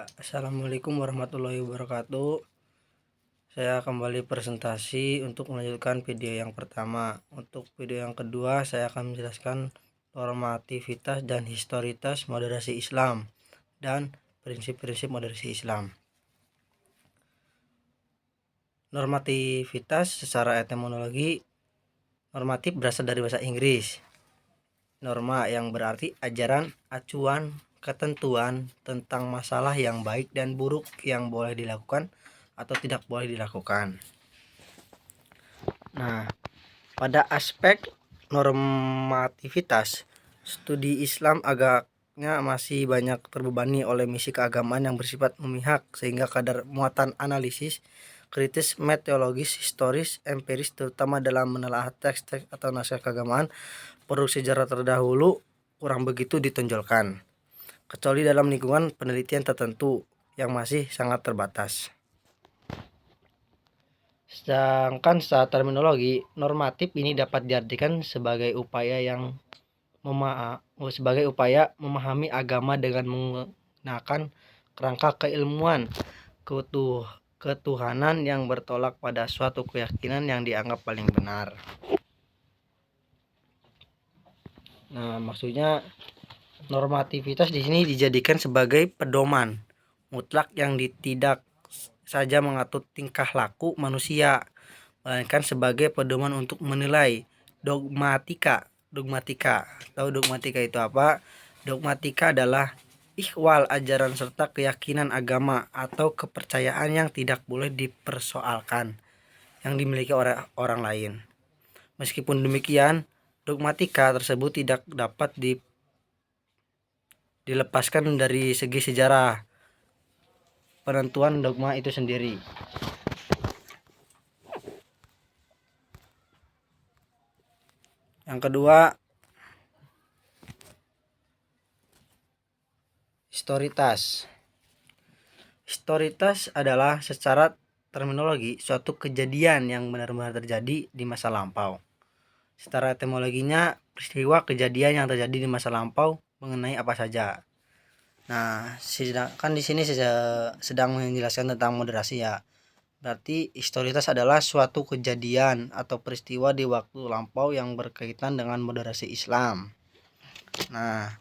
Assalamualaikum warahmatullahi wabarakatuh. Saya kembali presentasi untuk melanjutkan video yang pertama. Untuk video yang kedua, saya akan menjelaskan normativitas dan historitas moderasi Islam dan prinsip-prinsip moderasi Islam. Normativitas secara etimologi, normatif berasal dari bahasa Inggris. Norma yang berarti ajaran, acuan, ketentuan tentang masalah yang baik dan buruk yang boleh dilakukan atau tidak boleh dilakukan. Nah, pada aspek normativitas, studi Islam agaknya masih banyak terbebani oleh misi keagamaan yang bersifat memihak, sehingga kadar muatan analisis kritis, meteologis, historis, empiris, terutama dalam menelaah teks-teks atau naskah keagamaan produk sejarah terdahulu kurang begitu ditonjolkan, kecuali dalam lingkungan penelitian tertentu yang masih sangat terbatas. Sedangkan secara terminologi, normatif ini dapat diartikan sebagai upaya memahami agama dengan menggunakan kerangka keilmuan ketuhanan yang bertolak pada suatu keyakinan yang dianggap paling benar. Nah, maksudnya normativitas di sini dijadikan sebagai pedoman mutlak yang tidak saja mengatur tingkah laku manusia, melainkan sebagai pedoman untuk menilai dogmatika. Tahu dogmatika itu apa? Dogmatika adalah ikhwal ajaran serta keyakinan agama atau kepercayaan yang tidak boleh dipersoalkan yang dimiliki oleh orang lain. Meskipun demikian, dogmatika tersebut tidak dapat dilepaskan dari segi sejarah penentuan dogma itu sendiri. Yang kedua, historitas. Historitas adalah secara terminologi suatu kejadian yang benar-benar terjadi di masa lampau. Secara etimologinya, peristiwa kejadian yang terjadi di masa lampau mengenai apa saja. Nah, sedangkan di sini saya sedang menjelaskan tentang moderasi ya. Berarti historitas adalah suatu kejadian atau peristiwa di waktu lampau yang berkaitan dengan moderasi Islam. Nah,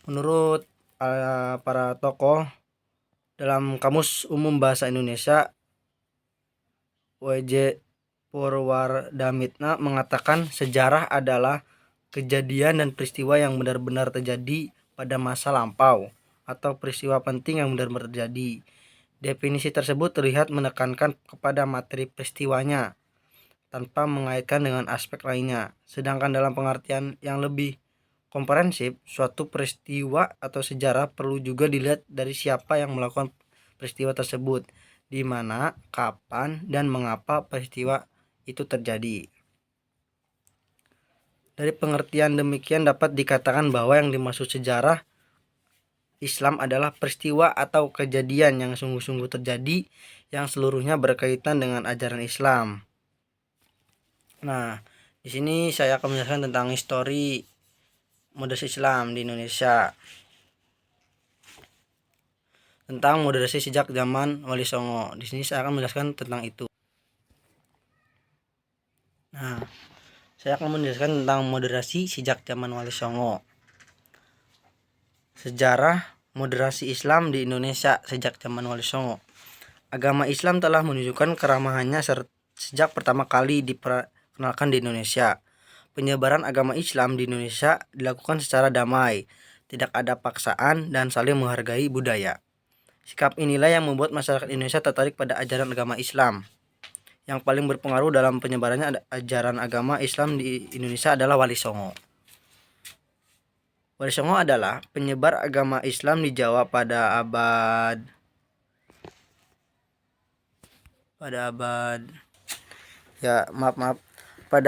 menurut para tokoh dalam Kamus Umum Bahasa Indonesia, W.J. Purwardamitra mengatakan sejarah adalah kejadian dan peristiwa yang benar-benar terjadi pada masa lampau atau peristiwa penting yang benar-benar terjadi. Definisi tersebut terlihat menekankan kepada materi peristiwanya tanpa mengaitkan dengan aspek lainnya. Sedangkan dalam pengertian yang lebih komprehensif, suatu peristiwa atau sejarah perlu juga dilihat dari siapa yang melakukan peristiwa tersebut, di mana, kapan, dan mengapa peristiwa itu terjadi. Dari pengertian demikian dapat dikatakan bahwa yang dimaksud sejarah Islam adalah peristiwa atau kejadian yang sungguh-sungguh terjadi yang seluruhnya berkaitan dengan ajaran Islam. Nah, di sini saya akan menjelaskan tentang histori moderasi Islam di Indonesia. Tentang moderasi sejak zaman Wali Songo. Di sini saya akan menjelaskan tentang itu. Nah, saya akan menjelaskan tentang moderasi sejak zaman Wali Songo. Sejarah moderasi Islam di Indonesia sejak zaman Wali Songo. Agama Islam telah menunjukkan keramahannya sejak pertama kali diperkenalkan di Indonesia. Penyebaran agama Islam di Indonesia dilakukan secara damai, tidak ada paksaan dan saling menghargai budaya. Sikap inilah yang membuat masyarakat Indonesia tertarik pada ajaran agama Islam. Yang paling berpengaruh dalam penyebarannya ajaran agama Islam di Indonesia adalah Wali Songo. Wali Songo adalah penyebar agama Islam di Jawa pada abad pada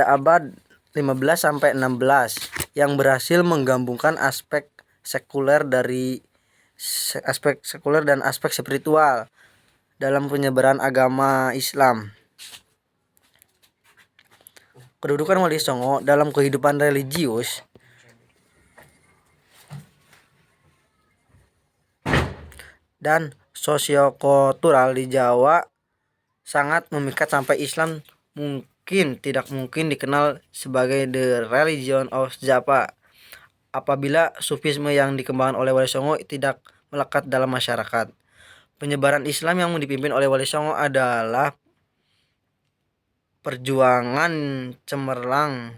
abad 15 sampai 16 yang berhasil menggabungkan aspek sekuler dan aspek spiritual dalam penyebaran agama Islam. Kedudukan Wali Songo dalam kehidupan religius dan sosiokultural di Jawa sangat memikat sampai Islam tidak mungkin dikenal sebagai the religion of Java apabila Sufisme yang dikembangkan oleh Wali Songo tidak melekat dalam masyarakat. Penyebaran Islam yang dipimpin oleh Wali Songo adalah perjuangan cemerlang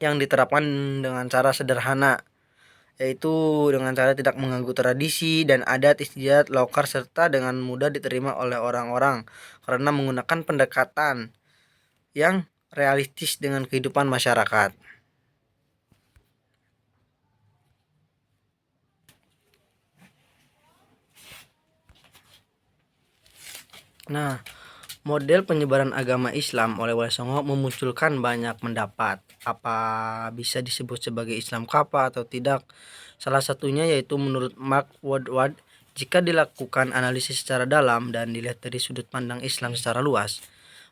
yang diterapkan dengan cara sederhana, yaitu dengan cara tidak mengganggu tradisi dan adat istiadat lokal serta dengan mudah diterima oleh orang-orang karena menggunakan pendekatan yang realistis dengan kehidupan masyarakat. Nah, model penyebaran agama Islam oleh Wali Songo memunculkan banyak pendapat. Apa bisa disebut sebagai Islam kapa atau tidak? Salah satunya yaitu menurut Mark Woodward, jika dilakukan analisis secara dalam dan dilihat dari sudut pandang Islam secara luas,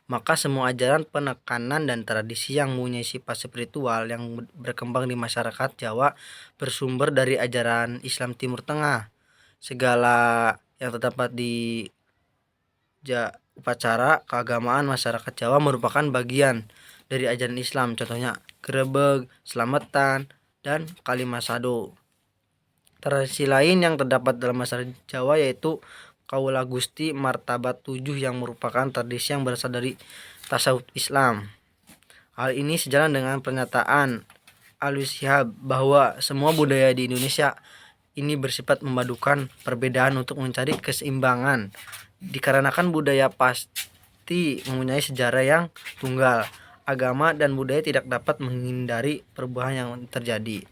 maka semua ajaran, penekanan, dan tradisi yang mempunyai sifat spiritual yang berkembang di masyarakat Jawa bersumber dari ajaran Islam Timur Tengah. Segala yang terdapat di upacara keagamaan masyarakat Jawa merupakan bagian dari ajaran Islam, contohnya grebeg, selamatan, dan kalimat sado. Tradisi lain yang terdapat dalam masyarakat Jawa yaitu Kaula Gusti Martabat 7 yang merupakan tradisi yang berasal dari tasawuf Islam. Hal ini sejalan dengan pernyataan Alwi Shihab bahwa semua budaya di Indonesia ini bersifat memadukan perbedaan untuk mencari keseimbangan. Dikarenakan budaya pasti mempunyai sejarah yang tunggal, agama dan budaya tidak dapat menghindari perubahan yang terjadi.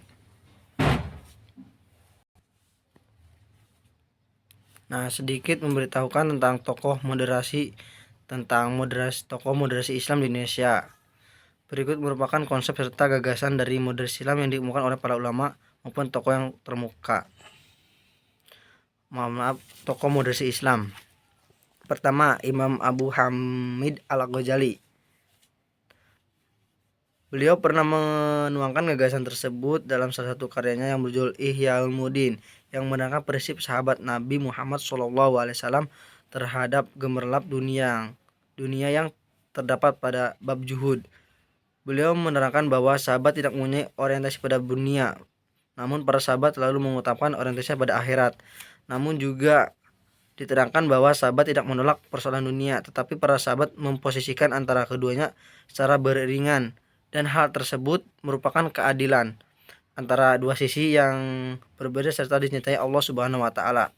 Nah, sedikit memberitahukan tentang tokoh moderasi Islam di Indonesia. Berikut merupakan konsep serta gagasan dari moderasi Islam yang dikemukakan oleh para ulama maupun tokoh yang termuka. Tokoh moderasi Islam. Pertama, Imam Abu Hamid Al-Ghazali. Beliau pernah menuangkan gagasan tersebut dalam salah satu karyanya yang berjudul Ihya Ulumuddin, yang menerangkan prinsip sahabat Nabi Muhammad SAW terhadap gemerlap dunia yang terdapat pada bab juhud. Beliau menerangkan bahwa sahabat tidak mempunyai orientasi pada dunia, namun para sahabat selalu mengutamakan orientasinya pada akhirat. Namun juga diterangkan bahwa sahabat tidak menolak persoalan dunia, tetapi para sahabat memposisikan antara keduanya secara beriringan, dan hal tersebut merupakan keadilan antara dua sisi yang berbeda serta dicintai Allah Subhanahu wa taala.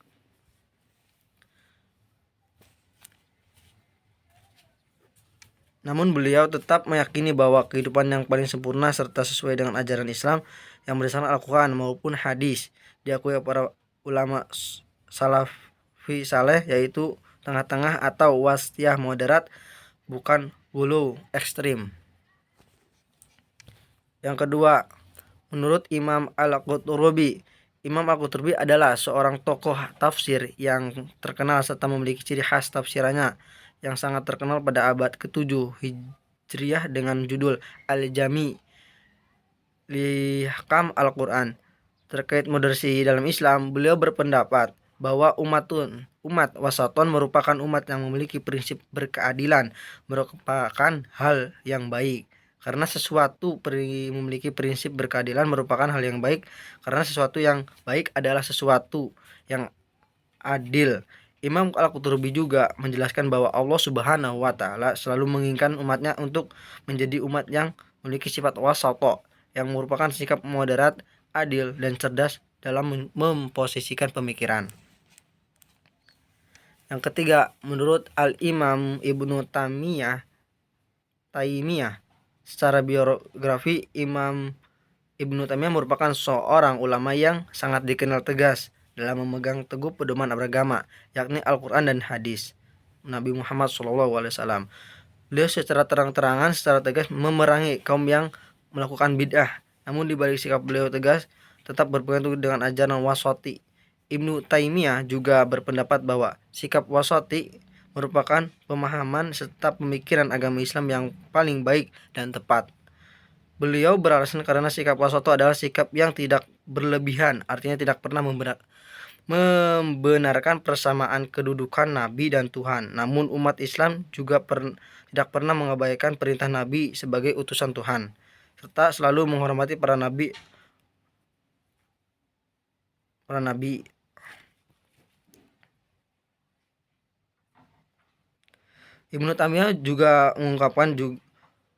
Namun beliau tetap meyakini bahwa kehidupan yang paling sempurna serta sesuai dengan ajaran Islam yang berdasarkan Al-Quran maupun hadis diakui para ulama salafi saleh yaitu tengah-tengah atau wasatiyah moderat, bukan ghulu ekstrim. Yang kedua, menurut Imam Al-Qurtubi, Imam Al-Qurtubi adalah seorang tokoh tafsir yang terkenal serta memiliki ciri khas tafsirannya yang sangat terkenal pada abad ke-7 Hijriah dengan judul Al-Jami li Ahkam Al-Quran. Terkait moderasi dalam Islam, beliau berpendapat bahwa umat wasaton merupakan umat yang memiliki prinsip berkeadilan, merupakan hal yang baik. Karena memiliki prinsip berkeadilan merupakan hal yang baik, karena sesuatu yang baik adalah sesuatu yang adil. Imam Al-Qurtubi juga menjelaskan bahwa Allah Subhanahu wa taala selalu menginginkan umatnya untuk menjadi umat yang memiliki sifat wasata, yang merupakan sikap moderat, adil, dan cerdas dalam memposisikan pemikiran. Yang ketiga, menurut Al-Imam Ibnu Taimiyah, secara biografi Imam Ibnu Taimiyah merupakan seorang ulama yang sangat dikenal tegas dalam memegang teguh pedoman beragama, yakni Al-Quran dan hadis Nabi Muhammad SAW. Beliau secara terang-terangan, secara tegas memerangi kaum yang melakukan bid'ah. Namun di balik sikap beliau tegas, tetap berpegang teguh dengan ajaran wasati. Ibnu Taimiyah juga berpendapat bahwa sikap wasati merupakan pemahaman serta pemikiran agama Islam yang paling baik dan tepat. Beliau beralasan karena sikap wasata adalah sikap yang tidak berlebihan, artinya tidak pernah membenarkan persamaan kedudukan Nabi dan Tuhan. Namun umat Islam juga tidak pernah mengabaikan perintah Nabi sebagai utusan Tuhan, serta selalu menghormati para nabi. Ibnu Taimiyah juga mengungkapkan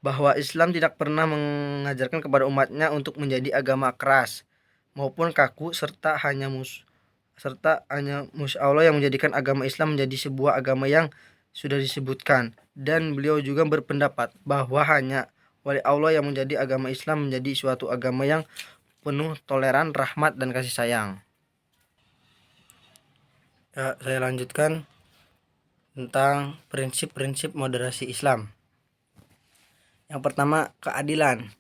bahwa Islam tidak pernah mengajarkan kepada umatnya untuk menjadi agama keras maupun kaku, serta hanya Allah yang menjadikan agama Islam menjadi sebuah agama yang sudah disebutkan. Dan beliau juga berpendapat bahwa hanya wali Allah yang menjadi agama Islam menjadi suatu agama yang penuh toleran, rahmat, dan kasih sayang. Ya, saya lanjutkan tentang prinsip-prinsip moderasi Islam. Yang pertama, keadilan.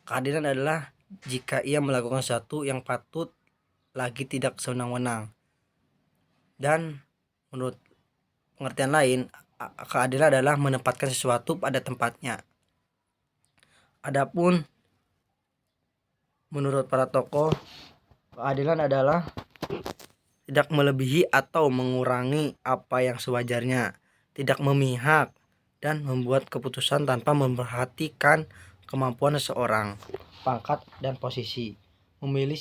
Keadilan adalah jika ia melakukan sesuatu yang patut lagi tidak sewenang-wenang. Dan menurut pengertian lain, keadilan adalah menempatkan sesuatu pada tempatnya. Adapun menurut para tokoh, keadilan adalah tidak melebihi atau mengurangi apa yang sewajarnya, tidak memihak, dan membuat keputusan tanpa memperhatikan kemampuan seseorang, pangkat dan posisi, memilih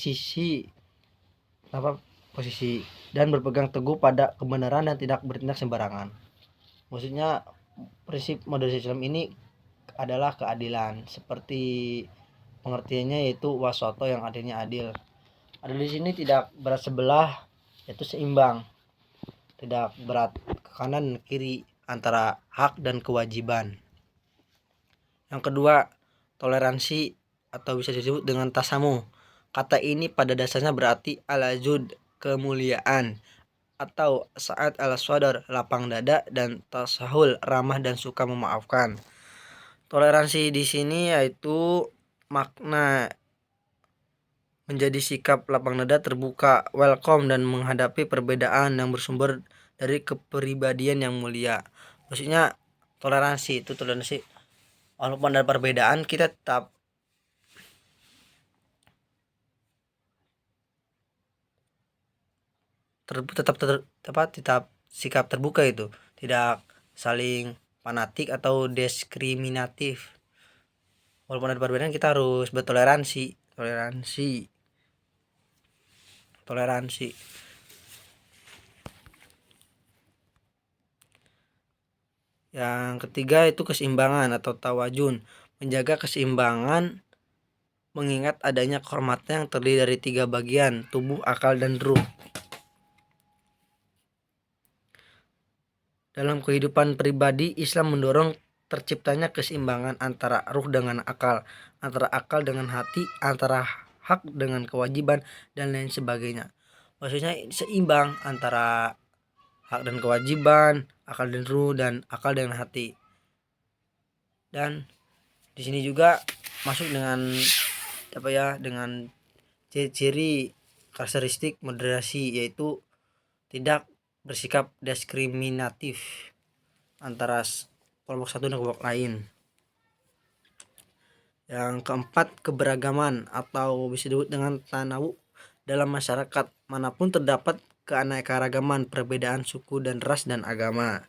posisi, dan berpegang teguh pada kebenaran dan tidak bertindak sembarangan. Maksudnya prinsip moderasi Islam ini adalah keadilan, seperti pengertiannya yaitu wasoto yang artinya adil. Adil di sini tidak berat sebelah, yaitu seimbang, tidak berat ke kanan kiri antara hak dan kewajiban. Yang kedua, toleransi atau bisa disebut dengan tasamu. Kata ini pada dasarnya berarti al-jud, kemuliaan, atau sa'ad al-sadar, lapang dada, dan tasahul, ramah dan suka memaafkan. Toleransi di sini yaitu makna menjadi sikap lapang dada, terbuka, welcome, dan menghadapi perbedaan yang bersumber dari kepribadian yang mulia. Maksudnya toleransi walaupun ada perbedaan, kita tetap sikap terbuka, itu tidak saling fanatik atau diskriminatif. Walaupun ada perbedaan, kita harus bertoleransi. Toleransi. Yang ketiga itu keseimbangan atau tawazun, menjaga keseimbangan mengingat adanya kehormatan yang terdiri dari 3 bagian, tubuh, akal, dan ruh. Dalam kehidupan pribadi, Islam mendorong terciptanya keseimbangan antara ruh dengan akal, antara akal dengan hati, antara hak dengan kewajiban, dan lain sebagainya. Maksudnya seimbang antara hak dan kewajiban, akal dan ruh, dan akal dengan hati. Dan di sini juga masuk dengan dengan ciri-ciri karakteristik moderasi, yaitu tidak bersikap diskriminatif antara kelompok satu dan kelompok lain. Yang keempat, keberagaman atau bisa disebut dengan tanawu. Dalam masyarakat manapun terdapat keanekaragaman, perbedaan suku dan ras dan agama.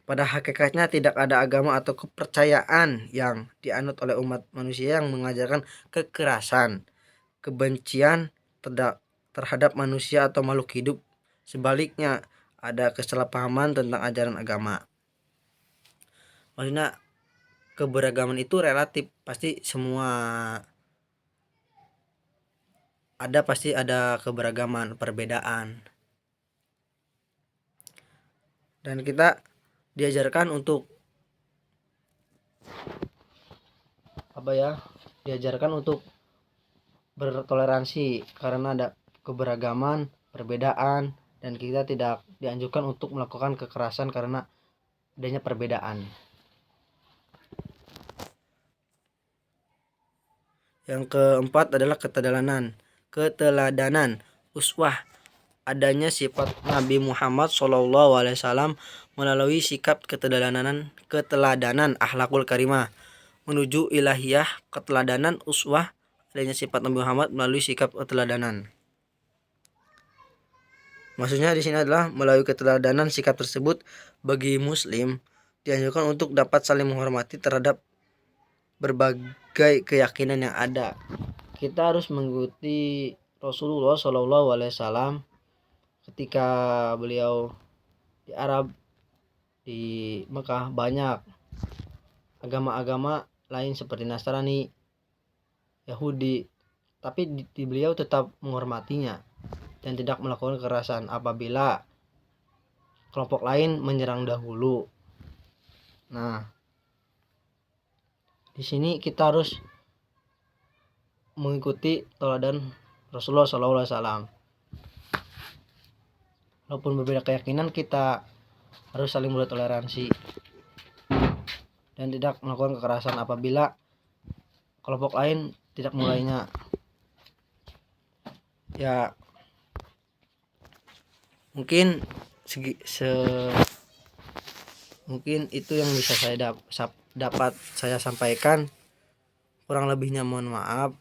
Pada hakikatnya tidak ada agama atau kepercayaan yang dianut oleh umat manusia yang mengajarkan kekerasan, kebencian terhadap manusia atau makhluk hidup. Sebaliknya, ada kesalahpahaman tentang ajaran agama. Maksudnya keberagaman itu relatif, pasti ada keberagaman, perbedaan. Dan kita diajarkan untuk bertoleransi karena ada keberagaman, perbedaan, dan kita tidak dianjurkan untuk melakukan kekerasan karena adanya perbedaan. Yang keempat adalah keteladanan, uswah, adanya sifat Nabi Muhammad SAW melalui sikap keteladanan akhlakul karimah menuju ilahiyah. Keteladanan uswah, adanya sifat Nabi Muhammad melalui sikap keteladanan. Maksudnya di sini adalah melalui keteladanan sikap tersebut bagi muslim dianjurkan untuk dapat saling menghormati terhadap berbagai keyakinan yang ada. Kita harus mengikuti Rasulullah Shallallahu Alaihi Wasallam ketika beliau di Arab, di Mekah, banyak agama-agama lain seperti Nasrani, Yahudi, tapi di beliau tetap menghormatinya dan tidak melakukan kekerasan apabila kelompok lain menyerang dahulu. Nah, di sini kita harus mengikuti teladan Rasulullah SAW. Walaupun berbeda keyakinan, kita harus saling bertoleransi dan tidak melakukan kekerasan apabila kelompok lain tidak mulainya. Ya, mungkin mungkin itu yang bisa saya dapat saya sampaikan. Kurang lebihnya mohon maaf.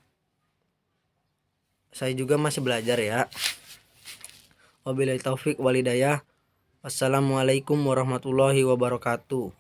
Saya juga masih belajar ya. Wabillahi taufik walhidayah. Wassalamualaikum warahmatullahi wabarakatuh.